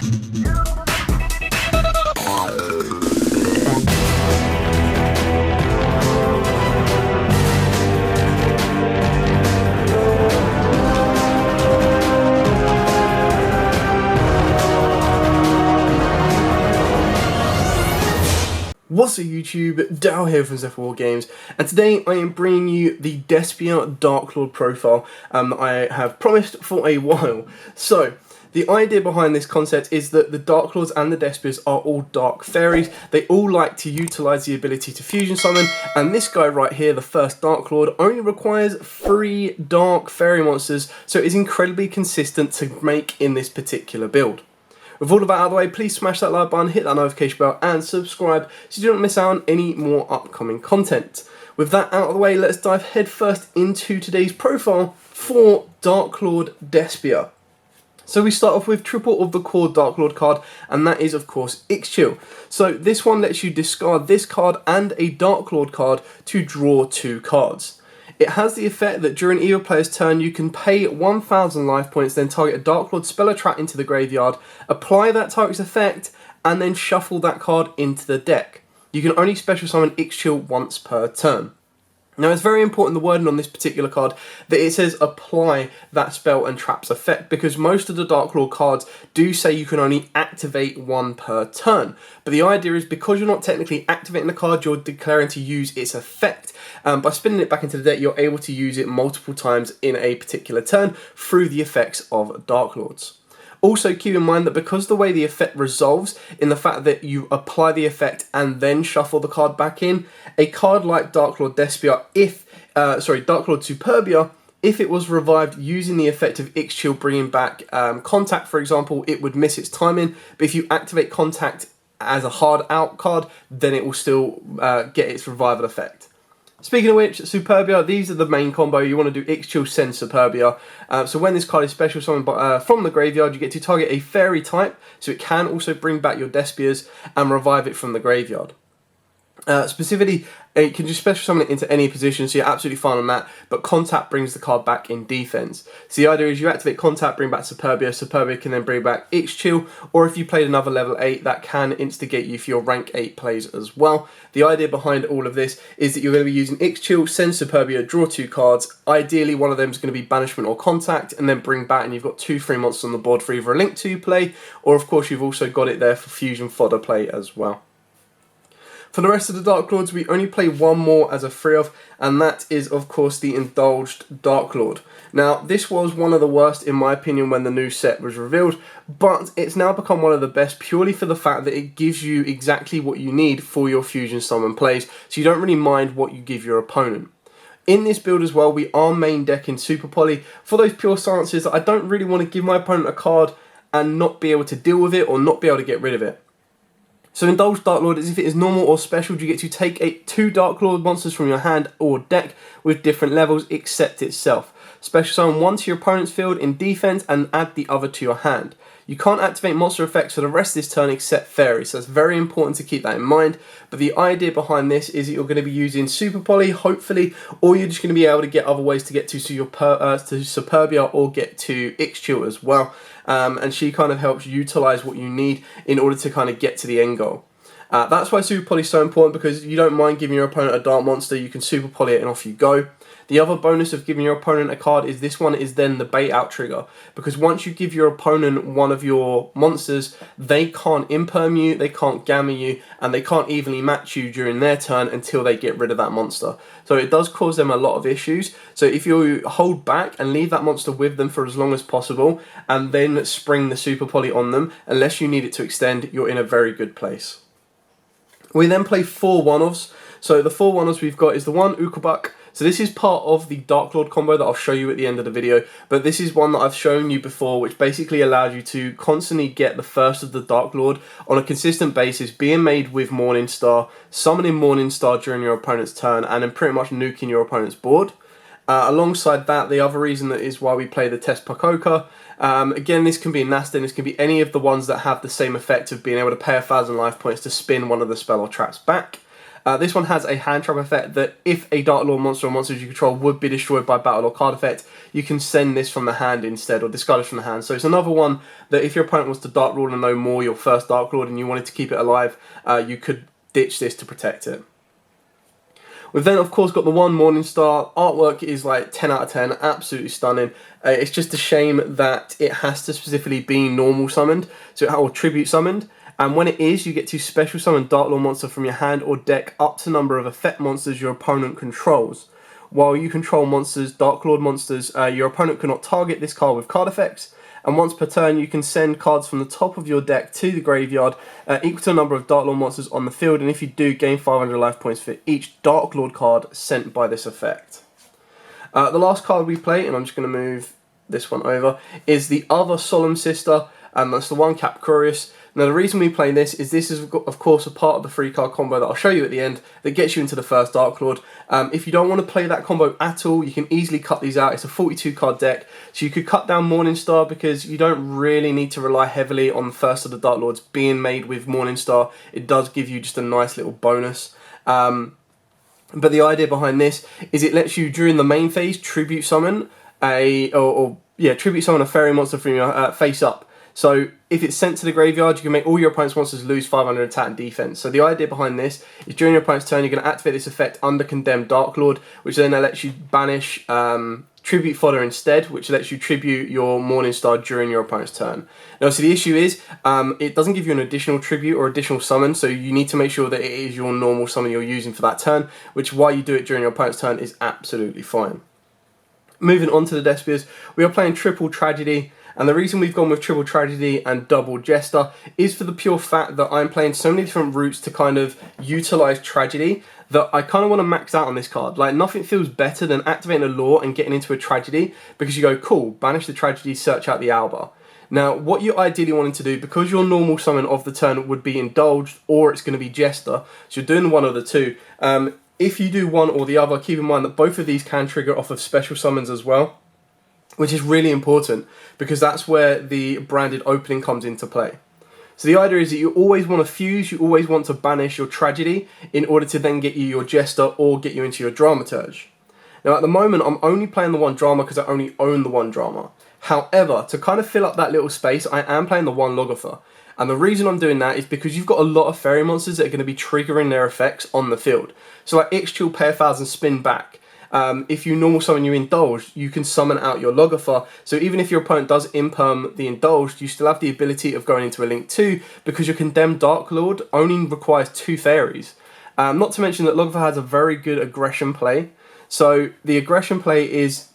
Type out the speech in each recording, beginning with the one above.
What's up YouTube, Dal here from Zephyr War Games, and today I am bringing you the Despia Darklord profile that I have promised for a while. So, the idea behind this concept is that the Darklords and the Despias are all dark fairies. They all like to utilise the ability to fusion summon, and this guy right here, the first Darklord, only requires 3 dark fairy monsters, so it is incredibly consistent to make in this particular build. With all of that out of the way, please smash that like button, hit that notification bell and subscribe so you don't miss out on any more upcoming content. With that out of the way, let's dive headfirst into today's profile for Darklord Despia. So we start off with triple of the core Darklord card, and that is of course Yugioh. So this one lets you discard this card and a Darklord card to draw 2 cards. It has the effect that during either player's turn you can pay 1,000 life points, then target a Darklord spell or trap into the graveyard, apply that target's effect, and then shuffle that card into the deck. You can only special summon Yugioh once per turn. Now it's very important, the wording on this particular card, that it says apply that spell and trap's effect, because most of the Darklord cards do say you can only activate 1 per turn. But the idea is, because you're not technically activating the card, you're declaring to use its effect. By spinning it back into the deck, you're able to use it multiple times in a particular turn through the effects of Darklords. Also keep in mind that because the way the effect resolves in the fact that you apply the effect and then shuffle the card back in, a card like Darklord Despia, Darklord Superbia, if it was revived using the effect of Yugioh bringing back Contact, for example, it would miss its timing, but if you activate Contact as a hard out card, then it will still get its revival effect. Speaking of which, Superbia, these are the main combo. You want to do Yugioh, send Superbia. So when this card is special summoned from the graveyard, you get to target a fairy type, so it can also bring back your Despias and revive it from the graveyard. Specifically, you can just special summon it into any position, so you're absolutely fine on that, but Contact brings the card back in defense. So the idea is you activate Contact, bring back Superbia, Superbia can then bring back Yugioh, or if you played another level 8, that can instigate you for your rank 8 plays as well. The idea behind all of this is that you're going to be using Yugioh, send Superbia, draw 2 cards, ideally one of them is going to be Banishment or Contact, and then bring back, and you've got 2 free monsters on the board for either a Link 2 play, or of course you've also got it there for Fusion Fodder play as well. For the rest of the Darklords, we only play one more as a free of, and that is of course the Indulged Darklord. Now this was one of the worst in my opinion when the new set was revealed, but it's now become one of the best purely for the fact that it gives you exactly what you need for your Fusion Summon plays, so you don't really mind what you give your opponent. In this build as well, we are main decking Super Poly for those pure stances that I don't really want to give my opponent a card and not be able to deal with it or not be able to get rid of it. So Indulged Darklord is if it is normal or special, you get to take 2 Darklord monsters from your hand or deck with different levels except itself. Special summon 1 to your opponent's field in defense and add the other to your hand. You can't activate monster effects for the rest of this turn except fairies, so it's very important to keep that in mind. But the idea behind this is that you're going to be using Super Poly, hopefully, or you're just going to be able to get other ways to get to Superbia or get to Yugioh as well. And she kind of helps utilise what you need in order to kind of get to the end goal. That's why Super Poly is so important, because you don't mind giving your opponent a dark monster, you can Super Poly it and off you go. The other bonus of giving your opponent a card is this one is then the bait out trigger, because once you give your opponent one of your monsters, they can't imperm you, they can't gamma you, and they can't evenly match you during their turn until they get rid of that monster. So it does cause them a lot of issues. So if you hold back and leave that monster with them for as long as possible, and then spring the Super Poly on them, unless you need it to extend, you're in a very good place. We then play 4 one-offs. So the 4 one-offs we've got is the one Ukobuk. So this is part of the Darklord combo that I'll show you at the end of the video, but this is one that I've shown you before, which basically allows you to constantly get the first of the Darklord on a consistent basis, being made with Morningstar, summoning Morningstar during your opponent's turn, and then pretty much nuking your opponent's board. Alongside that, the other reason that is why we play the Test again, this can be Nastin, this can be any of the ones that have the same effect of being able to pay 1,000 life points to spin one of the spell or traps back. This one has a hand trap effect that if a Darklord monster or monsters you control would be destroyed by battle or card effect, you can send this from the hand instead, or discard it from the hand. So it's another one that if your opponent was to Darklord and no more your first Darklord and you wanted to keep it alive, you could ditch this to protect it. We've then, of course, got the one Morningstar. Artwork is like 10 out of 10, absolutely stunning. It's just a shame that it has to specifically be normal summoned, or tribute summoned. And when it is, you get to special summon Darklord monster from your hand or deck up to number of effect monsters your opponent controls. While you control monsters, Darklord monsters, your opponent cannot target this card with card effects. And once per turn, you can send cards from the top of your deck to the graveyard, equal to the number of Darklord monsters on the field. And if you do, gain 500 life points for each Darklord card sent by this effect. The last card we play, and I'm just going to move this one over, is the other Solemn Sister, and that's the one Cap Curious. Now the reason we play this is of course a part of the free card combo that I'll show you at the end that gets you into the first Darklord. If you don't want to play that combo at all, you can easily cut these out. It's a 42 card deck, so you could cut down Morningstar because you don't really need to rely heavily on the first of the Darklords being made with Morningstar. It does give you just a nice little bonus. But the idea behind this is it lets you, during the main phase, tribute summon tribute summon a fairy monster from your face up. So if it's sent to the graveyard, you can make all your opponent's monsters lose 500 attack and defense. So the idea behind this is during your opponent's turn, you're going to activate this effect under Condemned Darklord, which then lets you banish Tribute Fodder instead, which lets you tribute your Morningstar during your opponent's turn. Now, so the issue is, it doesn't give you an additional tribute or additional summon, so you need to make sure that it is your normal summon you're using for that turn, which while you do it during your opponent's turn is absolutely fine. Moving on to the Despias, we are playing Triple Tragedy. And the reason we've gone with Triple Tragedy and Double Jester is for the pure fact that I'm playing so many different routes to kind of utilise Tragedy that I kind of want to max out on this card. Like, nothing feels better than activating a Lore and getting into a Tragedy, because you go, cool, banish the Tragedy, search out the Alba. Now, what you're ideally wanting to do, because your normal summon of the turn would be Indulged or it's going to be Jester, so you're doing one of the two. If you do one or the other, keep in mind that both of these can trigger off of special summons as well, which is really important because that's where the branded opening comes into play. So the idea is that you always want to fuse, you always want to banish your Tragedy in order to then get you your Jester or get you into your Dramaturge. Now at the moment I'm only playing the one Drama because I only own the one Drama. However, to kind of fill up that little space, I am playing the one Logother. And the reason I'm doing that is because you've got a lot of fairy monsters that are going to be triggering their effects on the field. So like Ixchil, Pay 1,000, Spin Back. If you normal summon your Indulged, you can summon out your Logother. So even if your opponent does imperm the Indulged, you still have the ability of going into a Link 2 because your Condemned Darklord only requires 2 fairies. Not to mention that Logother has a very good aggression play. So the aggression play is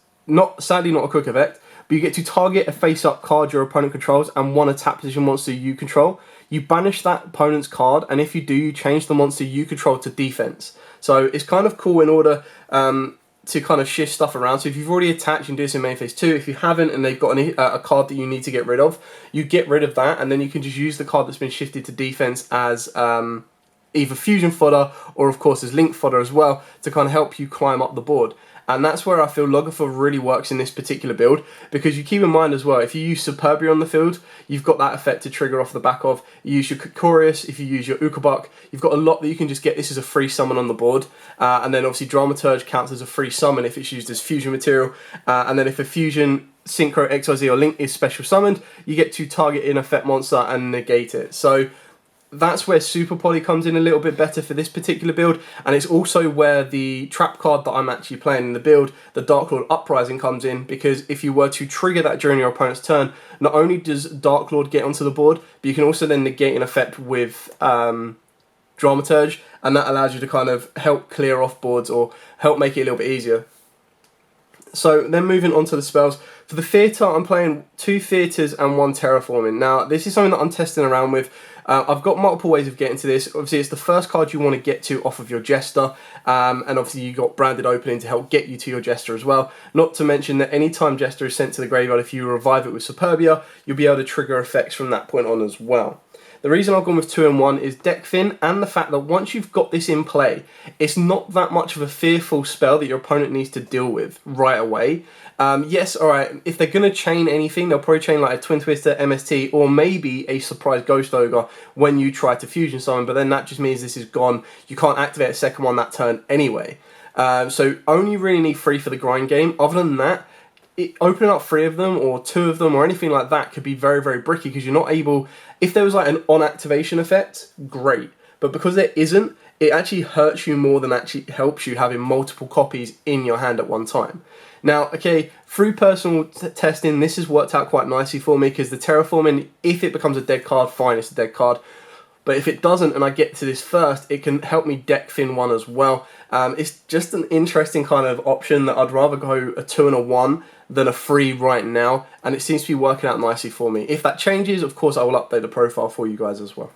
sadly not a quick effect, but you get to target a face-up card your opponent controls and one attack position monster you control. You banish that opponent's card, and if you do, you change the monster you control to defense. So it's kind of cool in order to kind of shift stuff around. So if you've already attacked, you can do this in main phase 2. If you haven't and they've got a card that you need to get rid of, you get rid of that, and then you can just use the card that's been shifted to defense as either fusion fodder or of course as link fodder as well to kind of help you climb up the board. And that's where I feel Logother really works in this particular build, because you keep in mind as well, if you use Superbia on the field, you've got that effect to trigger off the back of. You use your Curious, if you use your Ukobuk, you've got a lot that you can just get. This is a free summon on the board. And then obviously Dramaturge counts as a free summon if it's used as fusion material. And then if a fusion, Synchro, XYZ or Link is special summoned, you get to target an effect monster and negate it. So that's where Super Poly comes in a little bit better for this particular build, and it's also where the trap card that I'm actually playing in the build, the Darklord Uprising, comes in, because if you were to trigger that during your opponent's turn, not only does Darklord get onto the board, but you can also then negate an effect with Dramaturge, and that allows you to kind of help clear off boards or help make it a little bit easier. So then moving on to the spells. For the Theatre, I'm playing 2 Theatres and 1 Terraforming. Now, this is something that I'm testing around with. I've got multiple ways of getting to this. Obviously, it's the first card you want to get to off of your Jester, and obviously you've got Branded Opening to help get you to your Jester as well. Not to mention that any time Jester is sent to the graveyard, if you revive it with Superbia, you'll be able to trigger effects from that point on as well. The reason I've gone with 2 and 1 is deck thin, and the fact that once you've got this in play, it's not that much of a fearful spell that your opponent needs to deal with right away. Yes, alright, if they're going to chain anything, they'll probably chain like a Twin Twister, MST, or maybe a Surprise Ghost Ogre when you try to fusion summon, but then that just means this is gone. You can't activate a second one that turn anyway. So only really need 3 for the grind game. Other than that, opening up 3 of them or 2 of them or anything like that could be very, very bricky because you're not able... If there was like an on-activation effect, great. But because there isn't, it actually hurts you more than actually helps you having multiple copies in your hand at one time. Now, okay, through personal testing, this has worked out quite nicely for me because the Terraforming, if it becomes a dead card, fine, it's a dead card. But if it doesn't and I get to this first, it can help me deck thin 1 as well. It's just an interesting kind of option that I'd rather go a 2 and a 1 than a 3 right now, and it seems to be working out nicely for me. If that changes, of course, I will update the profile for you guys as well.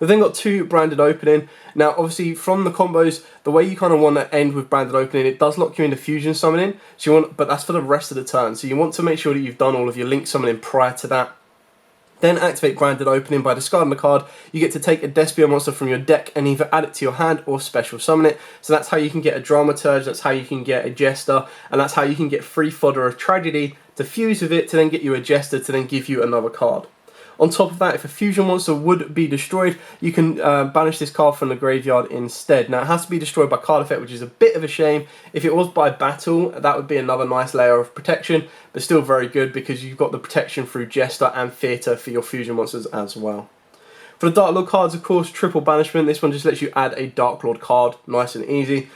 We've then got 2 branded opening. Now, obviously, from the combos, the way you kind of want to end with branded opening, it does lock you into fusion summoning, so you want, but that's for the rest of the turn. So you want to make sure that you've done all of your link summoning prior to that. Then activate branded opening by discarding a card. You get to take a Despia monster from your deck and either add it to your hand or special summon it. So that's how you can get a Dramaturge, that's how you can get a Jester, and that's how you can get free fodder of Tragedy to fuse with it to then get you a Jester to then give you another card. On top of that, if a fusion monster would be destroyed, you can banish this card from the graveyard instead. Now, it has to be destroyed by card effect, which is a bit of a shame. If it was by battle, that would be another nice layer of protection, but still very good because you've got the protection through Jester and Theatre for your fusion monsters as well. For the Darklord cards, of course, triple banishment. This one just lets you add a Darklord card, nice and easy.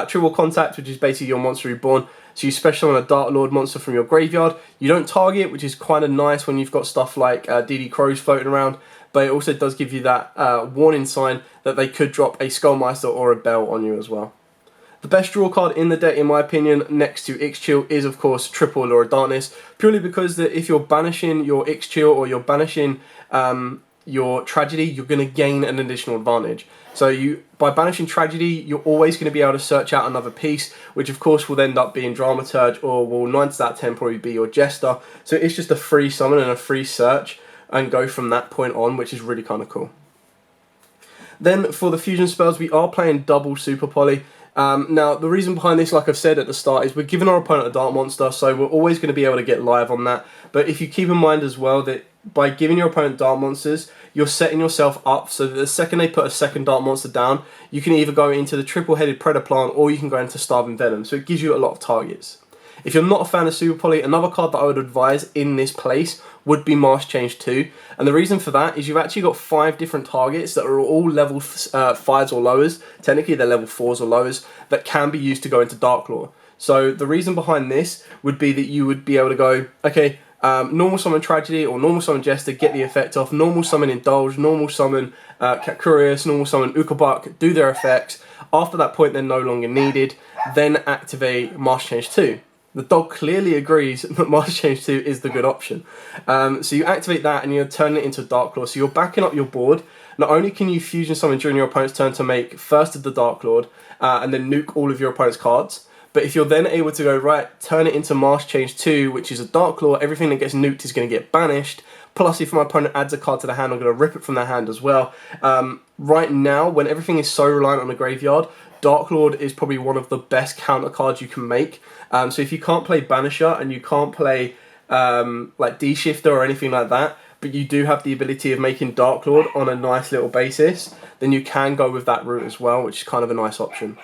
Triple contact, which is basically your monster reborn. So you special summon a Darklord monster from your graveyard. You don't target, which is kind of nice when you've got stuff like DD Crows floating around. But it also does give you that warning sign that they could drop a Skullmeister or a Bell on you as well. The best draw card in the deck, in my opinion, next to Yugioh is, of course, triple Allure of Darkness. Purely because that if you're banishing your Yugioh or you're banishing your Tragedy, you're going to gain an additional advantage. So by banishing Tragedy, you're always going to be able to search out another piece, which of course will end up being Dramaturge or will 9 out of 10 probably be your Jester. So it's just a free summon and a free search and go from that point on, which is really kind of cool. Then for the fusion spells, we are playing double Super Poly. Now, the reason behind this, like I've said at the start, is we're giving our opponent a Dark Monster, so we're always going to be able to get live on that. But if you keep in mind as well that by giving your opponent Dark Monsters, you're setting yourself up so that the second they put a second Dark Monster down, you can either go into the triple-headed Predaplant or you can go into Starving Venom, so it gives you a lot of targets. If you're not a fan of Super Poly, another card that I would advise in this place would be Mask Change 2. And the reason for that is you've actually got 5 different targets that are all level 5s or lowers. Technically they're level 4s or lowers that can be used to go into Darklord. So the reason behind this would be that you would be able to go, okay, normal summon Tragedy or normal summon Jester, get the effect off, normal summon Indulge, normal summon Kakurius, normal summon Ukobuk, do their effects. After that point they're no longer needed, then activate Mask Change 2. The dog clearly agrees that Mask Change 2 is the good option. So you activate that and you're turning it into Darklord. So you're backing up your board. Not only can you fusion summon during your opponent's turn to make first of the Darklord and then nuke all of your opponent's cards, but if you're then able to go, right, turn it into Mask Change 2, which is a Darklord, everything that gets nuked is going to get banished. Plus, if my opponent adds a card to the hand, I'm going to rip it from their hand as well. Right now, when everything is so reliant on the graveyard, Darklord is probably one of the best counter cards you can make. So if you can't play Banisher and you can't play like D-Shifter or anything like that, but you do have the ability of making Darklord on a nice little basis, then you can go with that route as well, which is kind of a nice option.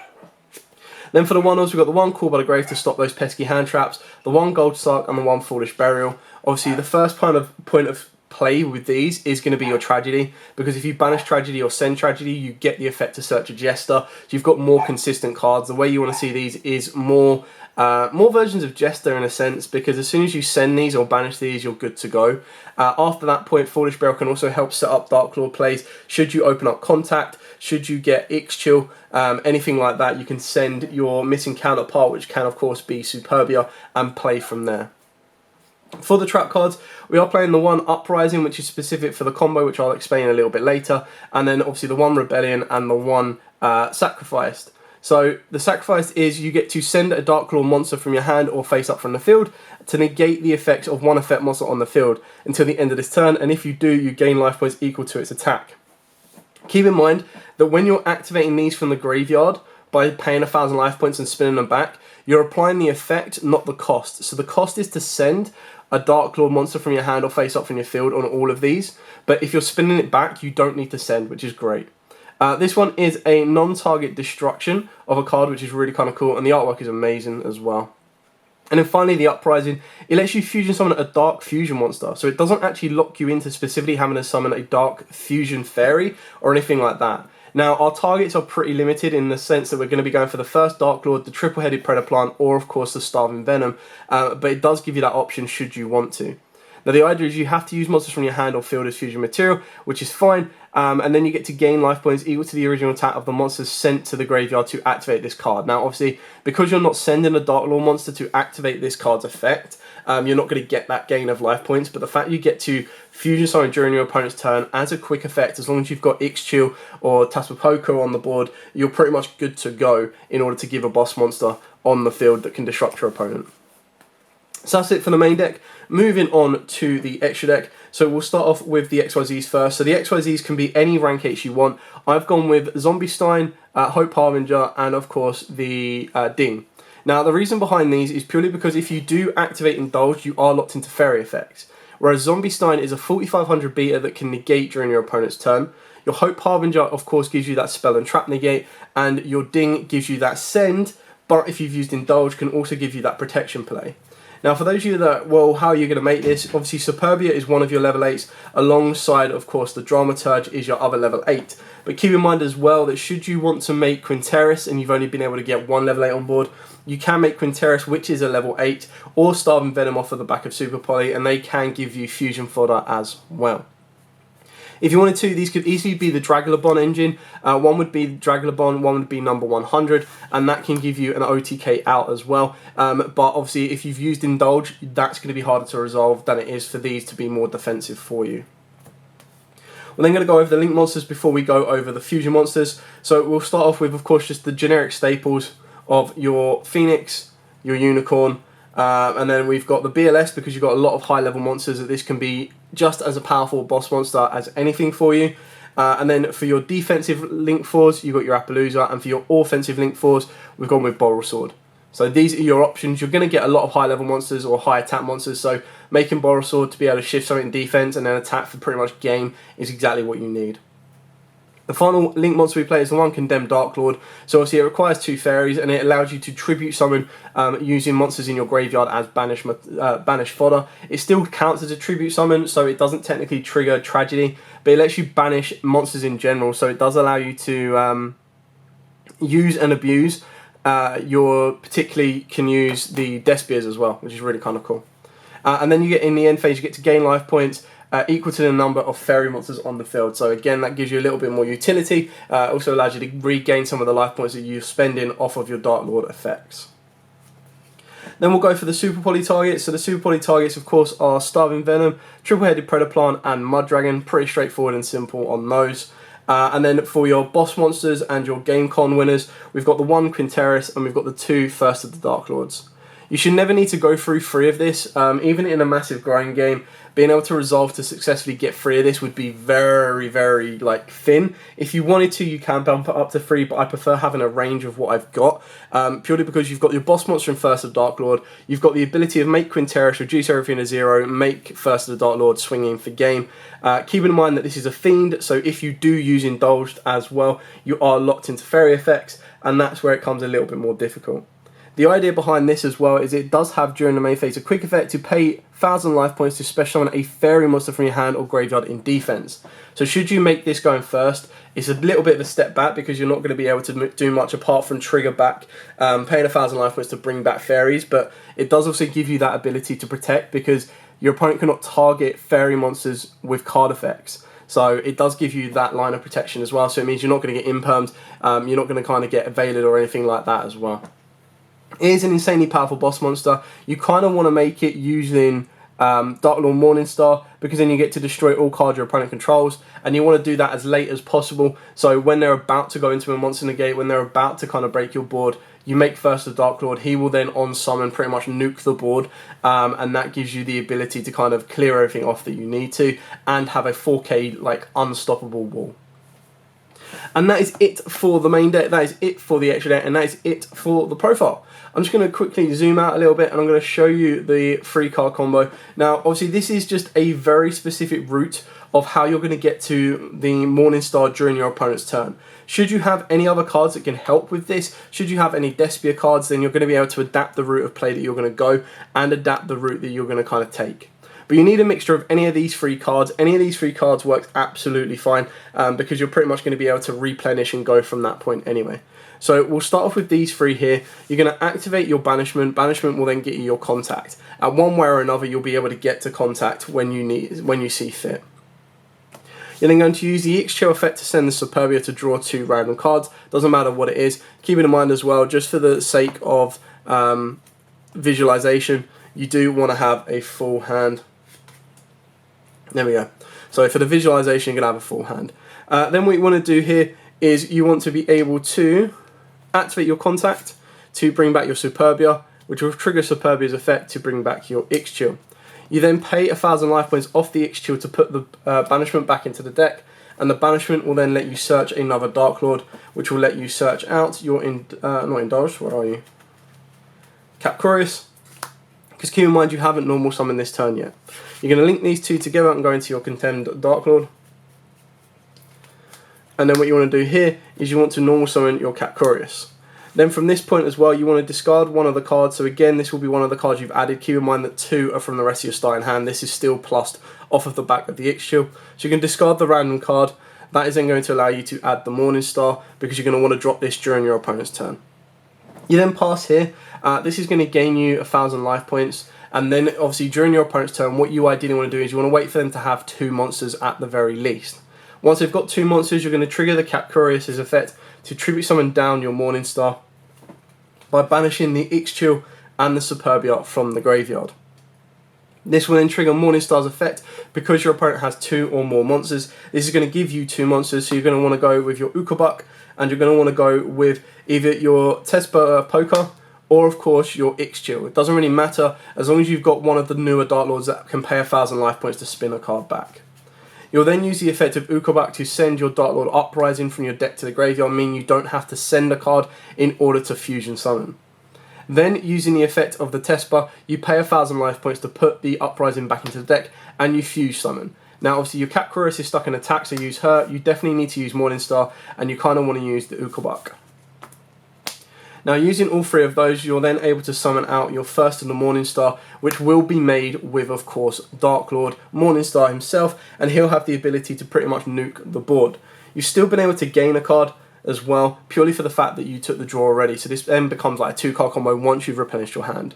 Then for the one-offs, we've got the 1 Call by the Grave to stop those pesky hand traps, the 1 Gold Sark and the 1 Foolish Burial. Obviously, the first point of play with these is going to be your Tragedy, because if you banish Tragedy or send Tragedy, you get the effect to search a Jester. So you've got more consistent cards. The way you want to see these is more versions of Jester in a sense, because as soon as you send these or banish these, you're good to go. After that point, Foolish Burial can also help set up Darklord plays. Should you open up Contact, should you get Yugioh, anything like that, you can send your missing counterpart, which can of course be Superbia, and play from there. For the trap cards, we are playing the 1 Uprising, which is specific for the combo, which I'll explain a little bit later, and then obviously the 1 Rebellion and the 1 Sacrificed. So the sacrifice is you get to send a Darklord monster from your hand or face up from the field to negate the effects of one effect monster on the field until the end of this turn, and if you do, you gain life points equal to its attack. Keep in mind that when you're activating these from the graveyard by paying 1,000 life points and spinning them back, you're applying the effect, not the cost. So the cost is to send a Darklord monster from your hand or face up from your field on all of these, but if you're spinning it back, you don't need to send, which is great. This one is a non-target destruction of a card, which is really kind of cool, and the artwork is amazing as well. And then finally, the Uprising. It lets you fusion summon a Dark Fusion monster, so it doesn't actually lock you into specifically having to summon a Dark Fusion Fairy or anything like that. Now, our targets are pretty limited in the sense that we're going to be going for the first Darklord, the Triple-Headed Predaplant, or of course the Starving Venom, but it does give you that option should you want to. Now the idea is you have to use monsters from your hand or field as fusion material, which is fine, and then you get to gain life points equal to the original attack of the monsters sent to the graveyard to activate this card. Now obviously, because you're not sending a Darklord monster to activate this card's effect, you're not going to get that gain of life points, but the fact you get to fusion summon during your opponent's turn as a quick effect, as long as you've got Ixchill or Tatsupoko on the board, you're pretty much good to go in order to give a boss monster on the field that can disrupt your opponent. So that's it for the main deck. Moving on to the extra deck. So we'll start off with the XYZs first. So the XYZs can be any rank 8 you want. I've gone with Zombie Stein, Hope Harbinger, and of course the Ding. Now the reason behind these is purely because if you do activate Indulge, you are locked into fairy effects. Whereas Zombie Stein is a 4500 beta that can negate during your opponent's turn. Your Hope Harbinger of course gives you that spell and trap negate, and your Ding gives you that send, but if you've used Indulge can also give you that protection play. Now for those of you that, well, how are you going to make this? Obviously Superbia is one of your level 8s, alongside of course the Dramaturge is your other level 8. But keep in mind as well that should you want to make Quinteris and you've only been able to get one level 8 on board, you can make Quinteris, which is a level 8, or Starving Venom off of the back of Super Poly, and they can give you fusion fodder as well. If you wanted to, these could easily be the Dragolabon engine. One would be Dragolabon, one would be number 100, and that can give you an OTK out as well. But obviously, if you've used Indulge, that's going to be harder to resolve than it is for these to be more defensive for you. We're then going to go over the Link monsters before we go over the Fusion monsters. So we'll start off with, of course, just the generic staples of your Phoenix, your Unicorn, and then we've got the BLS because you've got a lot of high level monsters that this can be just as a powerful boss monster as anything for you. And then for your defensive Link 4s, you've got your Appaloosa, and for your offensive Link 4s, we've gone with Borrelsword. So these are your options. You're going to get a lot of high level monsters or high attack monsters, so making Borrelsword to be able to shift something in defense and then attack for pretty much game is exactly what you need. The final Link monster we play is the one Condemned Darklord. So obviously it requires 2 fairies and it allows you to tribute summon using monsters in your graveyard as banish fodder. It still counts as a tribute summon, so it doesn't technically trigger Tragedy, but it lets you banish monsters in general, so it does allow you to use and abuse. You particularly can use the Despias as well, which is really kind of cool. And then you get in the end phase, you get to gain life points equal to the number of fairy monsters on the field. So again, that gives you a little bit more utility. Also allows you to regain some of the life points that you're spending off of your Darklord effects. Then we'll go for the Super Poly targets. So the Super Poly targets, of course, are Starving Venom, Triple-Headed Predaplant, and Mud Dragon. Pretty straightforward and simple on those. And then for your boss monsters and your GameCon winners, we've got the 1 Quinteris and we've got the 2 First of the Darklords. You should never need to go through 3 of this. Even in a massive grind game, being able to resolve to successfully get 3 of this would be very, very thin. If you wanted to, you can bump it up to 3, but I prefer having a range of what I've got, purely because you've got your boss monster in First of Darklord, you've got the ability of make Quinteris, reduce everything to 0, make First of the Darklord swinging for game. Keeping in mind that this is a Fiend, so if you do use Indulged as well, you are locked into fairy effects, and that's where it comes a little bit more difficult. The idea behind this as well is it does have during the main phase a quick effect to pay 1,000 life points to special summon a fairy monster from your hand or graveyard in defense. So should you make this going first, it's a little bit of a step back because you're not going to be able to do much apart from trigger back, paying 1,000 life points to bring back fairies, but it does also give you that ability to protect because your opponent cannot target fairy monsters with card effects. So it does give you that line of protection as well, so it means you're not going to get impermed, you're not going to kind of get evaded or anything like that as well. It is an insanely powerful boss monster. You kind of want to make it using Darklord Morningstar, because then you get to destroy all cards your opponent controls, and you want to do that as late as possible. So when they're about to go into a monster negate, when they're about to kind of break your board, you make first the Darklord. He will then on summon pretty much nuke the board, and that gives you the ability to kind of clear everything off that you need to, and have a 4K like unstoppable wall. And that is it for the main deck, that is it for the extra deck, and that is it for the profile. I'm just going to quickly zoom out a little bit and I'm going to show you the 3-card combo. Now obviously this is just a very specific route of how you're going to get to the Morningstar during your opponent's turn. Should you have any other cards that can help with this, should you have any Despia cards, then you're going to be able to adapt the route of play that you're going to go and adapt the route that you're going to kind of take. But you need a mixture of any of these 3 cards. Any of these 3 cards works absolutely fine because you're pretty much going to be able to replenish and go from that point anyway. So we'll start off with these 3 here. You're going to activate your Banishment. Banishment will then get you your Contact. One way or another, you'll be able to get to Contact when you see fit. You're then going to use the Yugioh effect to send the Superbia to draw 2 random cards. Doesn't matter what it is. Keep it in mind as well, just for the sake of visualization, you do want to have a full hand. There we go. So for the visualization, you're going to have a full hand. Then what you want to do here is you want to be able to activate your Contact to bring back your Superbia, which will trigger Superbia's effect to bring back your Yugioh. You then pay 1,000 life points off the Yugioh to put the Banishment back into the deck, and the Banishment will then let you search another Darklord, which will let you search out your, not Indulged, where are you? Capcurious. Because keep in mind you haven't normal summoned this turn yet. You're going to link these 2 together and go into your Contemned Darklord. And then what you want to do here is you want to normal summon your Capcurious. Then from this point as well, you want to discard one of the cards. So again, this will be one of the cards you've added. Keep in mind that 2 are from the rest of your starting hand. This is still plussed off of the back of the Yugioh. So you can discard the random card. That is then going to allow you to add the Morningstar because you're going to want to drop this during your opponent's turn. You then pass here. This is going to gain you 1,000 life points. And then obviously during your opponent's turn, what you ideally want to do is you want to wait for them to have 2 monsters at the very least. Once they've got 2 monsters, you're going to trigger the Capcurious's effect to tribute summon down your Morningstar by banishing the Yugioh and the Superbia from the graveyard. This will then trigger Morningstar's effect because your opponent has 2 or more monsters. This is going to give you 2 monsters, so you're going to want to go with your Ukobuk, and you're going to want to go with either your Despia Poker or of course your Yugioh. It doesn't really matter as long as you've got one of the newer Darklords that can pay 1,000 life points to spin a card back. You'll then use the effect of Ukobuk to send your Darklord Uprising from your deck to the graveyard, meaning you don't have to send a card in order to fusion summon. Then, using the effect of the Despia, you pay 1,000 life points to put the Uprising back into the deck, and you fuse summon. Now, obviously, your Capcurious is stuck in attack, so use her. You definitely need to use Morningstar, and you kind of want to use the Ukobuk. Now, using all 3 of those, you're then able to summon out your first of the Morningstar, which will be made with, of course, Darklord Morningstar himself, and he'll have the ability to pretty much nuke the board. You've still been able to gain a card as well, purely for the fact that you took the draw already, so this then becomes like a 2-card combo once you've replenished your hand.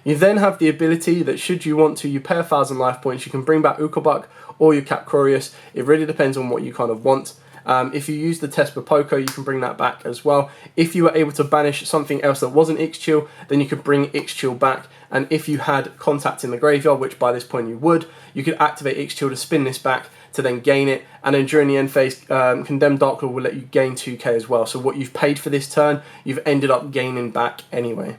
You then have the ability that should you want to, you pay 1,000 life points, you can bring back Ukobuk or your Capcurious. It really depends on what you kind of want. If you use the Despia Poker, you can bring that back as well. If you were able to banish something else that wasn't Yugioh, then you could bring Yugioh back. And if you had Contact in the graveyard, which by this point you would, you could activate Yugioh to spin this back to then gain it. And then during the end phase, Condemned Darklord will let you gain 2k as well. So what you've paid for this turn, you've ended up gaining back anyway.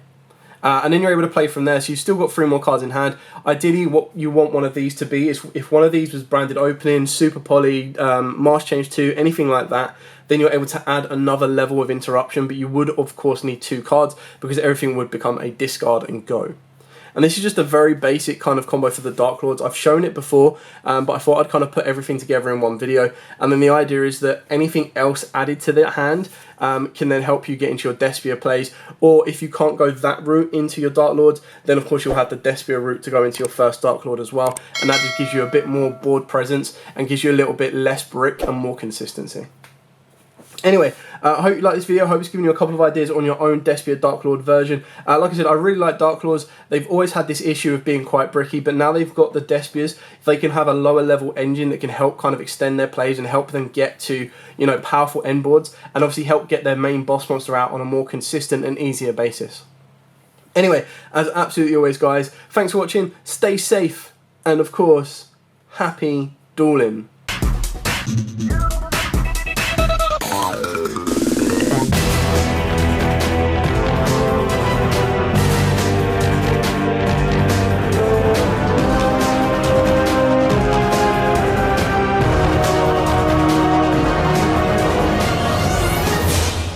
And then you're able to play from there, so you've still got 3 more cards in hand. Ideally, what you want one of these to be is if one of these was branded Opening, Super Poly, Mask Change 2, anything like that, then you're able to add another level of interruption, but you would, of course, need 2 cards because everything would become a discard and go. And this is just a very basic kind of combo for the Darklords. I've shown it before, but I thought I'd kind of put everything together in one video. And then the idea is that anything else added to the hand can then help you get into your Despia plays. Or if you can't go that route into your Darklords, then of course you'll have the Despia route to go into your first Darklord as well. And that just gives you a bit more board presence and gives you a little bit less brick and more consistency. Anyway, I hope you like this video. I hope it's given you a couple of ideas on your own Despia Darklord version. Like I said, I really like Darklords. They've always had this issue of being quite bricky, but now they've got the Despias. They can have a lower level engine that can help kind of extend their plays and help them get to, you know, powerful end boards, and obviously help get their main boss monster out on a more consistent and easier basis. Anyway, as absolutely always, guys, thanks for watching. Stay safe. and of course, happy dueling.